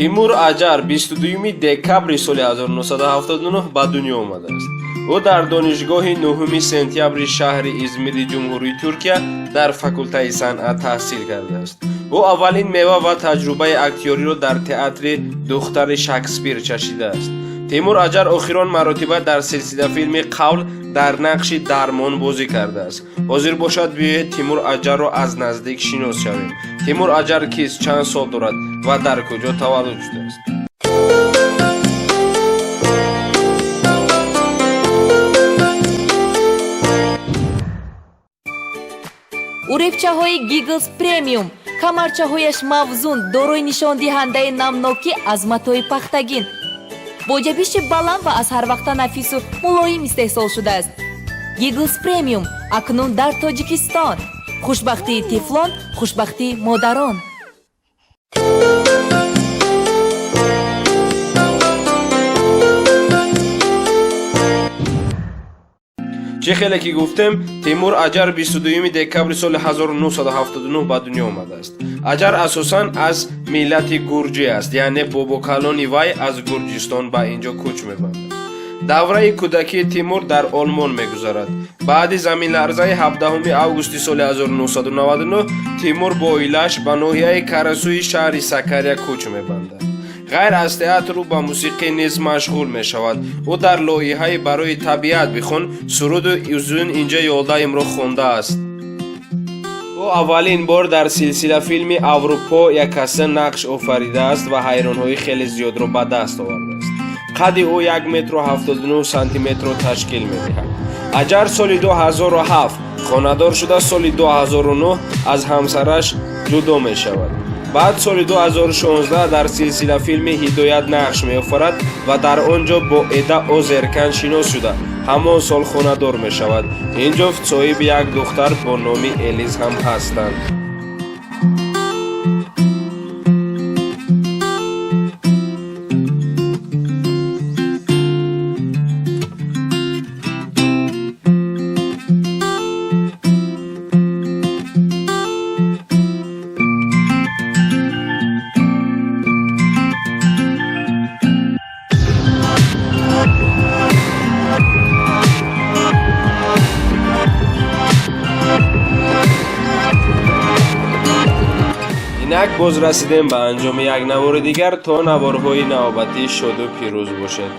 Тимур Аҷар 22 декабри соли 1979 ба дунё омадааст. Ӯ дар донишгоҳи 9 сентябри шаҳри Измири ҷумҳурии Туркия дар факултаи санъат таҳсил кардааст. Ӯ аввалин мева ва таҷрубаи актёриро дар театри Духтари Шекспир чашидааст. Тимур Аҷар охирон маротиба дар силсилафилми «Қавл» дар нақши дармон бозӣ кардааст. ҳозир бошад биёед Тимур Аҷарро аз наздик шинос шавем. Тимур Аҷар кист, чанд сол дорад ва дар куҷо таваллуд шудааст? уребчаҳои Giggles премиум, камарчаҳояш мавзун, дорои нишондиҳандаи намноки аз матои пахтагин, бо ҷабиши баланд ва аз ҳарвақта нафису мулоим истеҳсол шудааст. Giggles премиум акнун дар Тоҷикистон. хушбахтии тифлон, хушбахтии модарон. чӣ хеле ки гуфтем, Тимур Аҷар 22 декабри соли 1979 ба дунё омадааст. Аҷар асосан аз миллати гурҷӣ аст, яъне бобокалони вай аз Гурҷистон ба инҷо кӯч мебаранд. давраи кӯдакии Тимур дар Олмон мегузарад. баъди заминларзаи 17 августи соли 1999 Тимур бо оилааш ба ноҳияи Карасуи шаҳри Сакария кӯч мебандад. ғайр аз театру ба мусиқӣ низ машғул мешавад. ӯ дар лоиҳаи барои табиат бихон суруду узун инҷа ёлдаимро хондааст. ӯ аввалин бор дар силсилафилми Аврупо яккаса нақш офаридааст ва ҳайронҳои хеле зиёдро ба даст овардааст. қадди ӯ 1,79 сантиметрро ташкил медиҳад. Аҷар соли 2007 хонадор шуда, соли 2009 аз ҳамсараш ҷудо мешавад. баъд соли 2016 дар силсилафилми «Ҳидоят» нақш меофарад ва дар он ҷо бо Эда Озеркан шинос шуда, ҳамон сол хонадор мешавад. ин ҷуфт соҳиби як духтар бо номи Элиз ҳам ҳастанд. инак боз расидем ба анҷоми як навори дигар. То наворҳои навбатӣ шоду пирӯз бошед.